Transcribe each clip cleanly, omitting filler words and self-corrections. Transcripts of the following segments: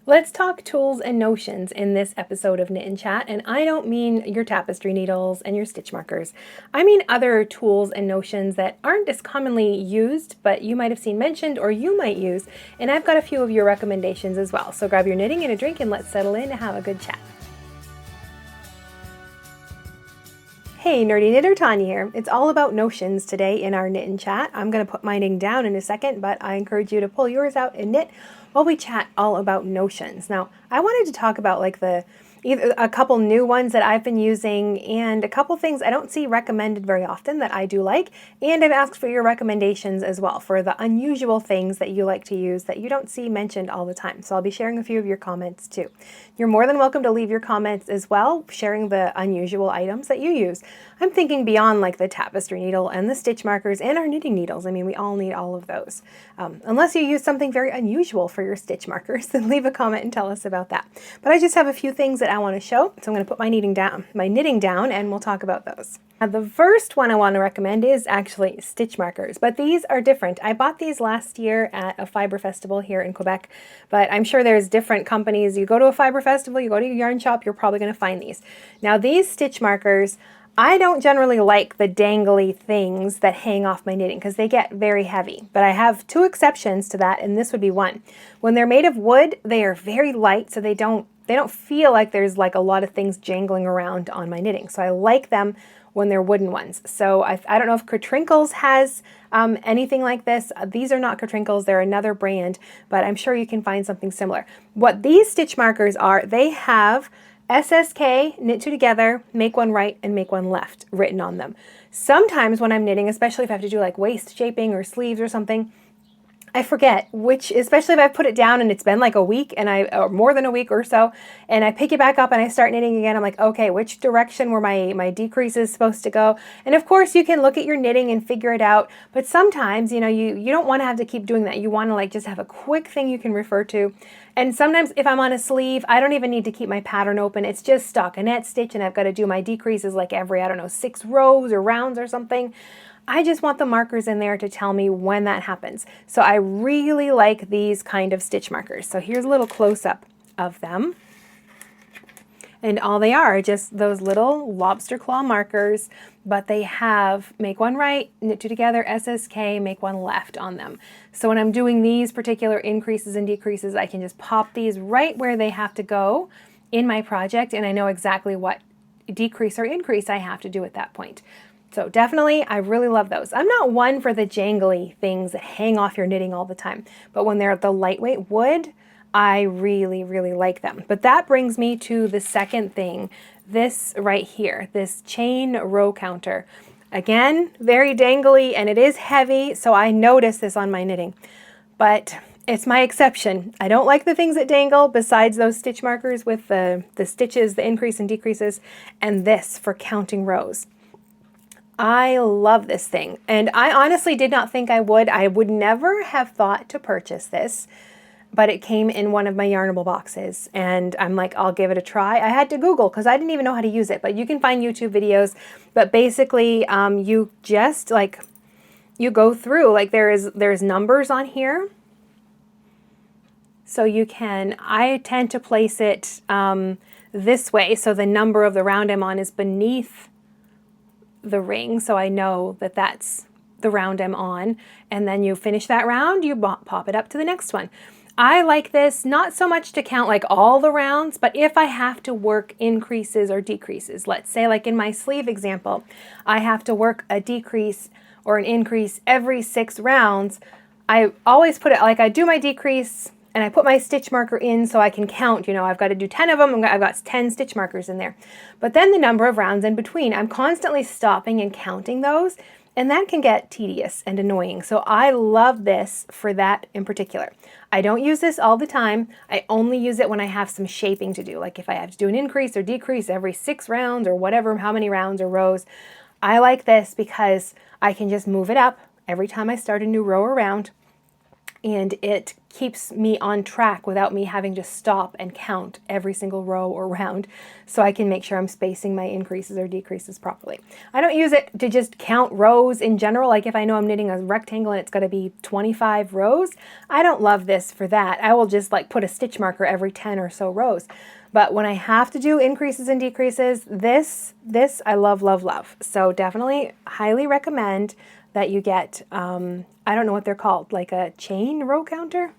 Let's talk tools and notions in this episode of Knit and Chat, and I don't mean your tapestry needles and your stitch markers. I mean other tools and notions that aren't as commonly used, but you might have seen mentioned or you might use, and I've got a few of your recommendations as well. So grab your knitting and a drink and let's settle in and have a good chat. Hey, Nerdy Knitter Tanya here. It's all about notions today in our Knit and Chat. I'm going to put my knitting down in a second, but I encourage you to pull yours out and knit while we chat all about notions. Now, I wanted to talk about either a couple new ones that I've been using and a couple things I don't see recommended very often that I do like, and I've asked for your recommendations as well for the unusual things that you like to use that you don't see mentioned all the time. So I'll be sharing a few of your comments too. You're more than welcome to leave your comments as well, sharing the unusual items that you use. I'm thinking beyond like the tapestry needle and the stitch markers and our knitting needles. I mean, we all need all of those. Unless you use something very unusual for your stitch markers, then leave a comment and tell us about that. But I just have a few things that I want to show, so I'm going to put my knitting down, and we'll talk about those. Now, the first one I want to recommend is actually stitch markers, but these are different. I bought these last year at a fiber festival here in Quebec, but I'm sure there's different companies. You go to a fiber festival, you go to your yarn shop, you're probably going to find these. Now, these stitch markers, I don't generally like the dangly things that hang off my knitting because they get very heavy, but I have two exceptions to that, and this would be one. When they're made of wood, they are very light, so they don't feel like there's like a lot of things jangling around on my knitting. So I like them when they're wooden ones. So I don't know if CotLin has anything like this. These are not CotLin, they're another brand, but I'm sure you can find something similar. What these stitch markers are, they have SSK, knit two together, make one right and make one left written on them. Sometimes when I'm knitting, especially if I have to do like waist shaping or sleeves or something, I forget which, especially if I've put it down and it's been like a week or more than a week or so, and I pick it back up and I start knitting again. I'm like, okay, which direction were my decreases supposed to go? And of course you can look at your knitting and figure it out, but sometimes, you don't want to have to keep doing that. You want to like just have a quick thing you can refer to. And sometimes if I'm on a sleeve, I don't even need to keep my pattern open. It's just stockinette stitch and I've got to do my decreases like every, 6 rows or rounds or something. I just want the markers in there to tell me when that happens. So I really like these kind of stitch markers. So here's a little close-up of them. And all they are just those little lobster claw markers, but they have make one right, knit two together, SSK, make one left on them. So when I'm doing these particular increases and decreases, I can just pop these right where they have to go in my project, and I know exactly what decrease or increase I have to do at that point. So definitely, I really love those. I'm not one for the jangly things that hang off your knitting all the time, but when they're the lightweight wood, I really, really like them. But that brings me to the second thing, this right here, this chain row counter. Again, very dangly, and it is heavy, so I notice this on my knitting. But it's my exception. I don't like the things that dangle besides those stitch markers with the stitches, the increase and decreases, and this for counting rows. I love this thing, and I honestly did not think I would. I would never have thought to purchase this, but it came in one of my Yarnable boxes, and I'm like, I'll give it a try. I had to Google because I didn't even know how to use it, but you can find YouTube videos. But basically, you just you go through, like there's numbers on here, so you can. I tend to place it this way, so the number of the round I'm on is beneath the ring, so I know that that's the round I'm on, and then you finish that round, you pop it up to the next one. I like this not so much to count like all the rounds, but if I have to work increases or decreases, let's say like in my sleeve example, I have to work a decrease or an increase every 6 rounds, I always put it like I do my decrease and I put my stitch marker in so I can count, I've got to do 10 of them, I've got 10 stitch markers in there. But then the number of rounds in between, I'm constantly stopping and counting those, and that can get tedious and annoying. So I love this for that in particular. I don't use this all the time. I only use it when I have some shaping to do, like if I have to do an increase or decrease every 6 rounds or whatever, how many rounds or rows. I like this because I can just move it up every time I start a new row or round. and it keeps me on track without me having to stop and count every single row or round, so I can make sure I'm spacing my increases or decreases properly. I don't use it to just count rows in general, like if I know I'm knitting a rectangle and it's got to be 25 rows, I don't love this for that. I will just like put a stitch marker every 10 or so rows. But when I have to do increases and decreases, this I love, love, love. So definitely highly recommend that you get, I don't know what they're called, like a chain row counter?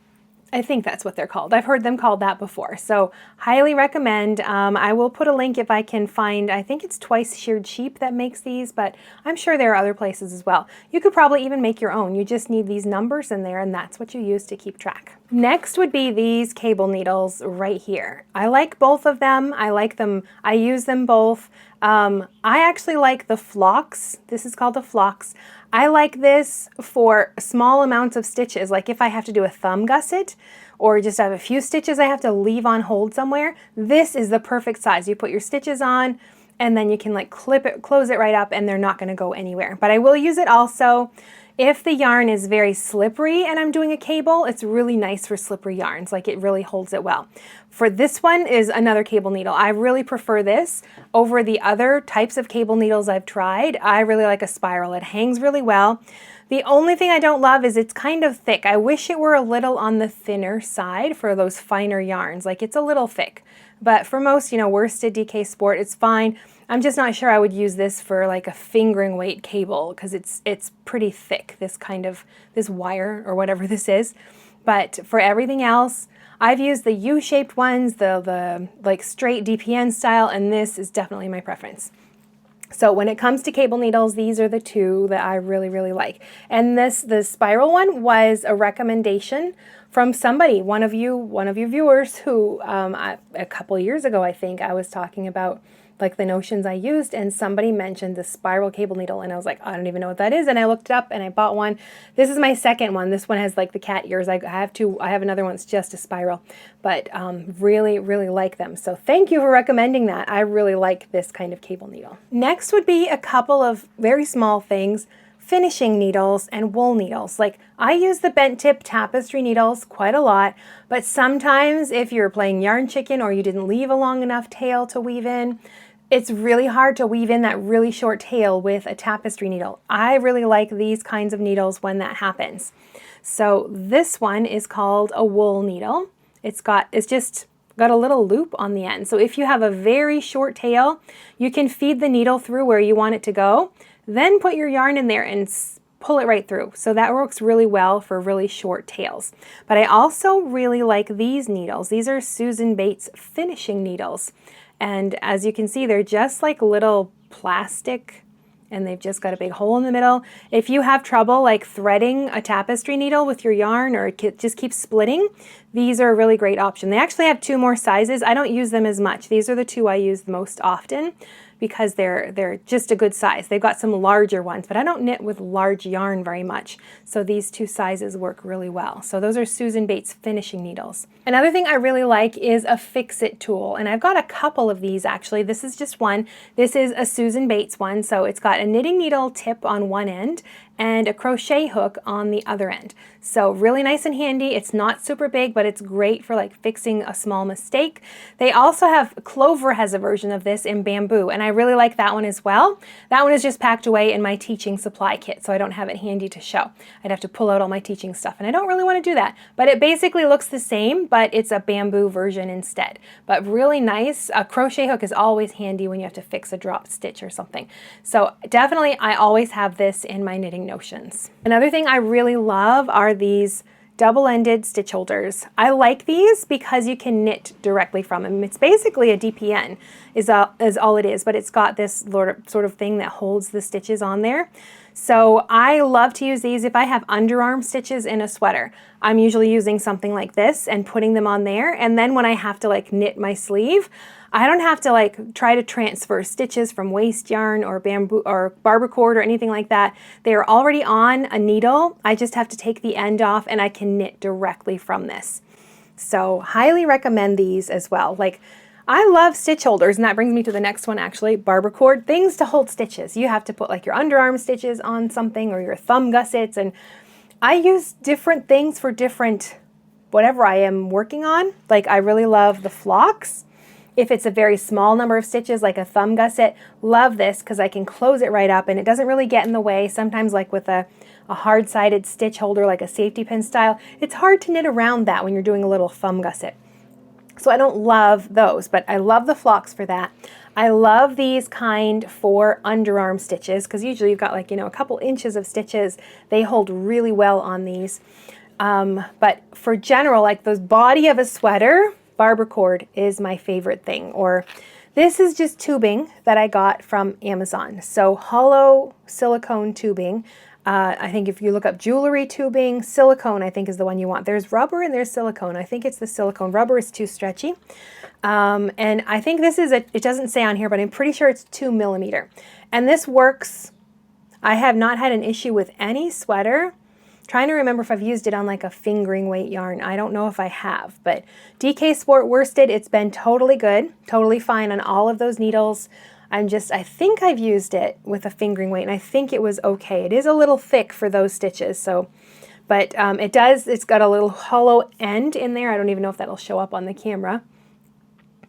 I think that's what they're called. I've heard them called that before. So highly recommend. I will put a link if I can find, I think it's Twice Sheared Sheep that makes these, but I'm sure there are other places as well. You could probably even make your own. You just need these numbers in there, and that's what you use to keep track. Next would be these cable needles right here. I like both of them. I like them. I use them both. I actually like the Flox. This is called a Flox. I like this for small amounts of stitches, like if I have to do a thumb gusset or just have a few stitches I have to leave on hold somewhere. This is the perfect size. You put your stitches on and then you can like clip it, close it right up, and they're not going to go anywhere. But I will use it also if the yarn is very slippery and I'm doing a cable. It's really nice for slippery yarns, like it really holds it well. For this one is another cable needle. I really prefer this over the other types of cable needles I've tried. I really like a spiral. It hangs really well. The only thing I don't love is it's kind of thick. I wish it were a little on the thinner side for those finer yarns. Like it's a little thick. But for most, worsted DK Sport, it's fine. I'm just not sure I would use this for like a fingering weight cable because it's pretty thick, this wire or whatever this is. But for everything else, I've used the U-shaped ones, the like straight DPN style, and this is definitely my preference. So when it comes to cable needles, these are the two that I really, really like. And the spiral one was a recommendation from somebody, one of you viewers who a couple years ago, I think, I was talking about like the notions I used, and somebody mentioned the spiral cable needle, and I was like, I don't even know what that is, and I looked it up and I bought one. This is my second one. This one has like the cat ears. I have another one that's just a spiral, but really, really like them. So thank you for recommending that. I really like this kind of cable needle. Next would be a couple of very small things. Finishing needles and wool needles. Like I use the bent tip tapestry needles quite a lot, but sometimes if you're playing yarn chicken or you didn't leave a long enough tail to weave in, it's really hard to weave in that really short tail with a tapestry needle. I really like these kinds of needles when that happens. So this one is called a wool needle. It's just got a little loop on the end. So if you have a very short tail, you can feed the needle through where you want it to go, then put your yarn in there and pull it right through. So that works really well for really short tails. But I also really like these needles. These are Susan Bates finishing needles. And as you can see, they're just like little plastic, and they've just got a big hole in the middle. If you have trouble like threading a tapestry needle with your yarn, or it just keeps splitting, these are a really great option. They actually have two more sizes. I don't use them as much. These are the two I use the most often because they're just a good size. They've got some larger ones, but I don't knit with large yarn very much. So these two sizes work really well. So those are Susan Bates finishing needles. Another thing I really like is a fix-it tool. And I've got a couple of these actually. This is just one. This is a Susan Bates one. So it's got a knitting needle tip on one end and a crochet hook on the other end. So really nice and handy. It's not super big, but it's great for like fixing a small mistake. They also have, Clover has a version of this in bamboo, and I really like that one as well. That one is just packed away in my teaching supply kit, so I don't have it handy to show. I'd have to pull out all my teaching stuff, and I don't really want to do that. But it basically looks the same, but it's a bamboo version instead. But really nice. A crochet hook is always handy when you have to fix a dropped stitch or something. So definitely, I always have this in my knitting notions. Another thing I really love are these double-ended stitch holders. I like these because you can knit directly from them. It's basically a DPN is all it is, but it's got this sort of thing that holds the stitches on there. So I love to use these if I have underarm stitches in a sweater. I'm usually using something like this and putting them on there, and then when I have to like knit my sleeve, I don't have to like try to transfer stitches from waste yarn or bamboo or Barber cord or anything like that. They are already on a needle. I just have to take the end off and I can knit directly from this. So highly recommend these as well. Like I love stitch holders, and that brings me to the next one actually, Barber cord, things to hold stitches. You have to put like your underarm stitches on something or your thumb gussets, and I use different things for different, whatever I am working on. Like I really love the Flox. If it's a very small number of stitches, like a thumb gusset, love this because I can close it right up and it doesn't really get in the way. Sometimes like with a hard-sided stitch holder, like a safety pin style, it's hard to knit around that when you're doing a little thumb gusset. So I don't love those, but I love the Flox for that. I love these kind for underarm stitches because usually you've got like, a couple inches of stitches. They hold really well on these. But for general, like the body of a sweater, Barber Cord is my favorite thing. Or this is just tubing that I got from Amazon. So hollow silicone tubing. I think if you look up jewelry tubing, silicone I think is the one you want. There's rubber and there's silicone. I think it's the silicone. Rubber is too stretchy. And I think this is, it doesn't say on here, but I'm pretty sure it's 2 millimeter. And this works. I have not had an issue with any sweater. Trying to remember if I've used it on like a fingering weight yarn. I don't know if I have, but DK Sport worsted, it's been totally good, totally fine on all of those needles. I think I've used it with a fingering weight and I think it was okay. It is a little thick for those stitches, so, but it's got a little hollow end in there. I don't even know if that'll show up on the camera.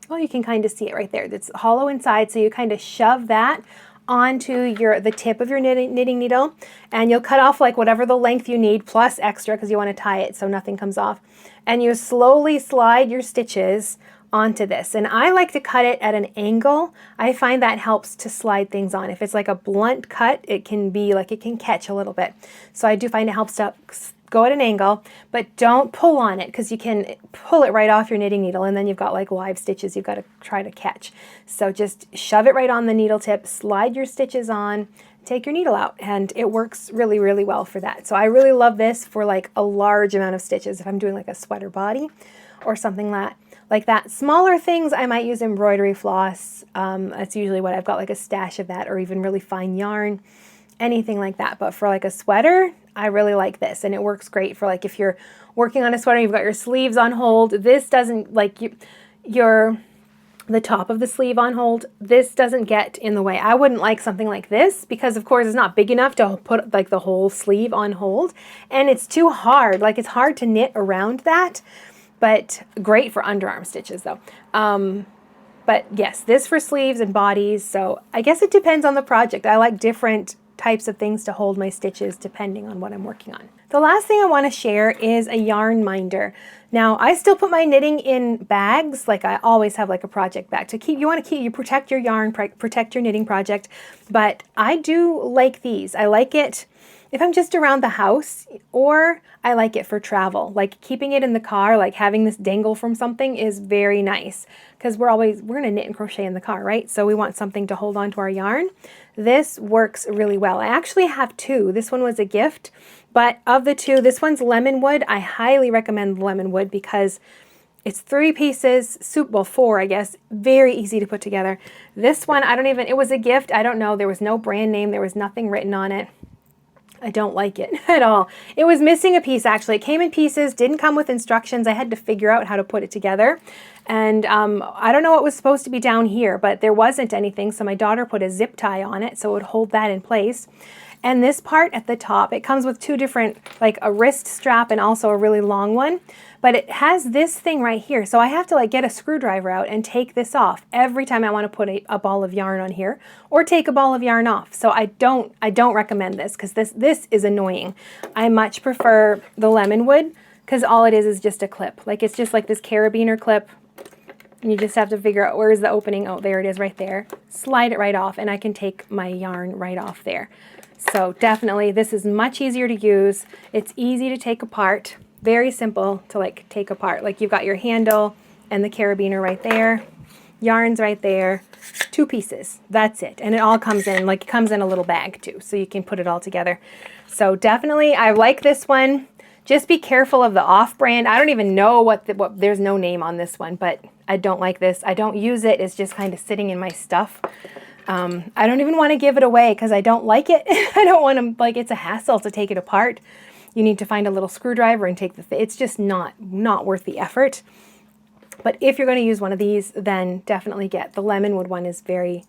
Well, you can kind of see it right there. It's hollow inside, so you kind of shove that onto the tip of your knitting needle, and you'll cut off like whatever the length you need plus extra because you want to tie it so nothing comes off. And you slowly slide your stitches onto this. And I like to cut it at an angle. I find that helps to slide things on. If it's like a blunt cut, it can be like it can catch a little bit. So I do find it helps to go at an angle, but don't pull on it because you can pull it right off your knitting needle and then you've got like live stitches you've got to try to catch. So just shove it right on the needle tip, slide your stitches on, take your needle out, and it works really, really well for that. So I really love this for like a large amount of stitches if I'm doing like a sweater body or something like that. Smaller things, I might use embroidery floss. That's usually what I've got, like a stash of that, or even really fine yarn, anything like that. But for like a sweater, I really like this, and it works great for like if you're working on a sweater, you've got your sleeves on hold. This doesn't, like the top of the sleeve on hold, this doesn't get in the way. I wouldn't like something like this because of course it's not big enough to put like the whole sleeve on hold, and it's too hard. Like it's hard to knit around that. But great for underarm stitches though. But yes, this for sleeves and bodies. So I guess it depends on the project. I like different types of things to hold my stitches depending on what I'm working on. The last thing I want to share is a yarn minder. Now I still put my knitting in bags, like I always have like a project bag to keep, you protect your yarn, protect your knitting project. But I do like these. I like it if I'm just around the house, or I like it for travel. Like keeping it in the car, like having this dangle from something is very nice because we're gonna knit and crochet in the car, right? So we want something to hold on to our yarn. This works really well. I actually have two. This one was a gift, but of the two, this one's Lemonwood. I highly recommend Lemonwood because it's 3 pieces, 4 I guess, very easy to put together. This one, it was a gift. I don't know, there was no brand name, there was nothing written on it. I don't like it at all. It was missing a piece actually. It came in pieces, didn't come with instructions. I had to figure out how to put it together. And I don't know what was supposed to be down here, but there wasn't anything. So my daughter put a zip tie on it so it would hold that in place. And this part at the top, it comes with 2 different, like a wrist strap and also a really long one. But it has this thing right here. So I have to like get a screwdriver out and take this off every time I want to put a ball of yarn on here or take a ball of yarn off. So I don't recommend this because this is annoying. I much prefer the Lemonwood because all it is just a clip. Like it's just like this carabiner clip. And you just have to figure out where's the opening. Oh, there it is right there. Slide it right off and I can take my yarn right off there. So definitely this is much easier to use. It's easy to take apart. Very simple to like take apart. Like you've got your handle and the carabiner right there. Yarn's right there. 2 pieces. That's it. And it all comes in, like it comes in a little bag too. So you can put it all together. So definitely I like this one. Just be careful of the off-brand. I don't even know there's no name on this one, but I don't like this. I don't use it. It's just kind of sitting in my stuff. I don't even want to give it away because I don't like it. I don't want to, like, it's a hassle to take it apart. You need to find a little screwdriver and take it's just not worth the effort. But if you're going to use one of these, then definitely get the Lemonwood one. Is very,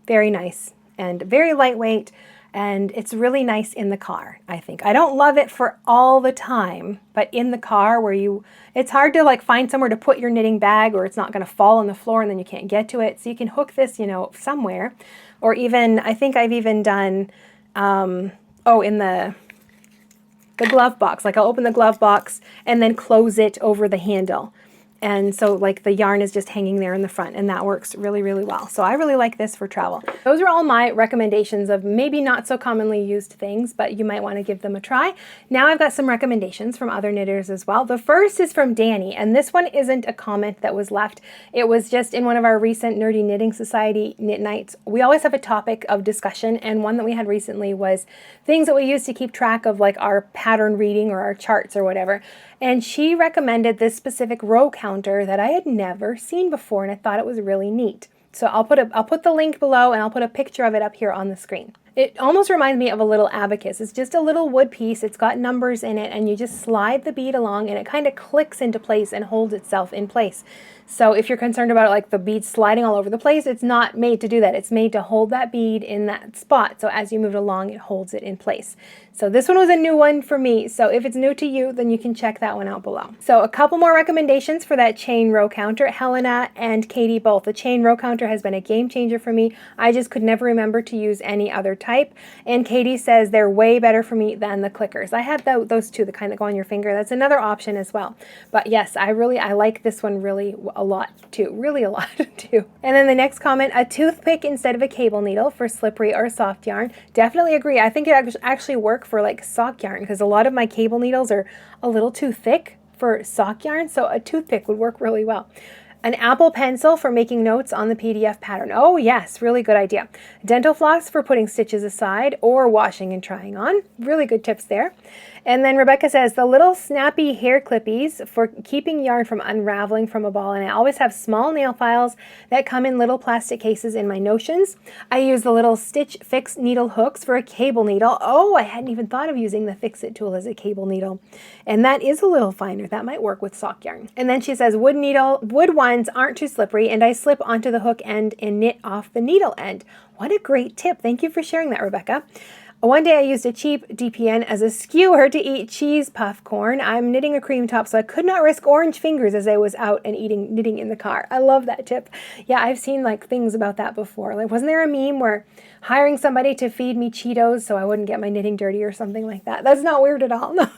very nice and very lightweight And it's really nice in the car, I think. I don't love it for all the time, but in the car where it's hard to like find somewhere to put your knitting bag, or it's not going to fall on the floor and then you can't get to it. So you can hook this, somewhere. Or even, I think I've even done, in the glove box. Like I'll open the glove box and then close it over the handle. And so like the yarn is just hanging there in the front, and that works really, really well. So I really like this for travel. Those are all my recommendations of maybe not so commonly used things, but you might want to give them a try. Now I've got some recommendations from other knitters as well. The first is from Danny, and this one isn't a comment that was left. It was just in one of our recent Nerdy Knitting Society knit nights. We always have a topic of discussion, and one that we had recently was things that we use to keep track of like our pattern reading or our charts or whatever. And she recommended this specific row counter that I had never seen before, and I thought it was really neat. So I'll put the link below, and I'll put a picture of it up here on the screen. It almost reminds me of a little abacus. It's just a little wood piece. It's got numbers in it, and you just slide the bead along, and it kind of clicks into place and holds itself in place. So if you're concerned about like the bead sliding all over the place, it's not made to do that. It's made to hold that bead in that spot. So as you move it along, it holds it in place. So this one was a new one for me. So if it's new to you, then you can check that one out below. So a couple more recommendations for that chain row counter. Helena and Katie both. The chain row counter has been a game changer for me. I just could never remember to use any other type. And Katie says they're way better for me than the clickers. I had those two, the kind that go on your finger. That's another option as well. But yes, I like this one really a lot too. Really a lot too. And then the next comment, a toothpick instead of a cable needle for slippery or soft yarn. Definitely agree. I think it actually works for like sock yarn, because a lot of my cable needles are a little too thick for sock yarn. So a toothpick would work really well. An Apple pencil for making notes on the PDF pattern. Oh yes, really good idea. Dental floss for putting stitches aside or washing and trying on. Really good tips there. And then Rebecca says the little snappy hair clippies for keeping yarn from unraveling from a ball. And I always have small nail files that come in little plastic cases in my notions. I use the little Stitch Fix needle hooks for a cable needle. Oh, I hadn't even thought of using the Fix It tool as a cable needle. And that is a little finer. That might work with sock yarn. And then she says wood ones aren't too slippery, and I slip onto the hook end and knit off the needle end. What a great tip. Thank you for sharing that, Rebecca. One day I used a cheap DPN as a skewer to eat cheese puff corn. I'm knitting a cream top, so I could not risk orange fingers as I was out and knitting in the car. I love that tip. Yeah, I've seen like things about that before. Like, wasn't there a meme where hiring somebody to feed me Cheetos so I wouldn't get my knitting dirty or something like that? That's not weird at all. No.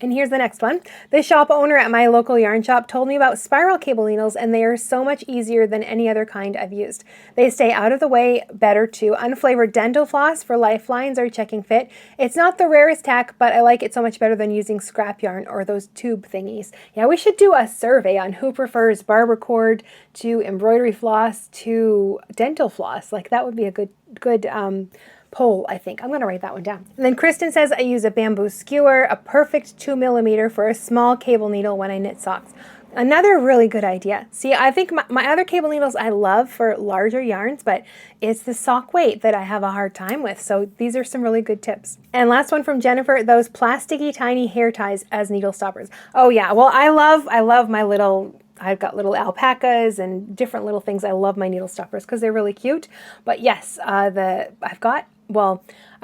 And here's the next one. The shop owner at my local yarn shop told me about spiral cable needles, and they are so much easier than any other kind I've used. They stay out of the way better too. Unflavored dental floss for lifelines or checking fit. It's not the rarest tack, but I like it so much better than using scrap yarn or those tube thingies. Yeah, we should do a survey on who prefers barber cord to embroidery floss to dental floss. Like that would be a good poll, I think. I'm going to write that one down. And then Kristen says, I use a bamboo skewer, a perfect 2mm for a small cable needle when I knit socks. Another really good idea. See, I think my other cable needles I love for larger yarns, but it's the sock weight that I have a hard time with. So these are some really good tips. And last one from Jennifer, those plasticky tiny hair ties as needle stoppers. Oh yeah, well I love my little, I've got little alpacas and different little things. I love my needle stoppers because they're really cute. But yes, I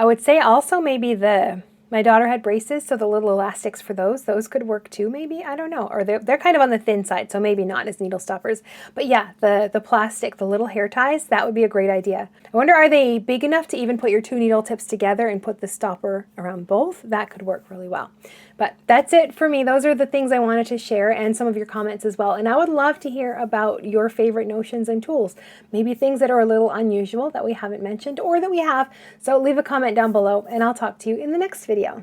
would say also maybe my daughter had braces, so the little elastics for those could work too, maybe, I don't know. Or they're kind of on the thin side, so maybe not as needle stoppers. But yeah, the plastic, the little hair ties, that would be a great idea. I wonder, are they big enough to even put your two needle tips together and put the stopper around both? That could work really well. But that's it for me. Those are the things I wanted to share, and some of your comments as well. And I would love to hear about your favorite notions and tools. Maybe things that are a little unusual that we haven't mentioned or that we have. So leave a comment down below, and I'll talk to you in the next video.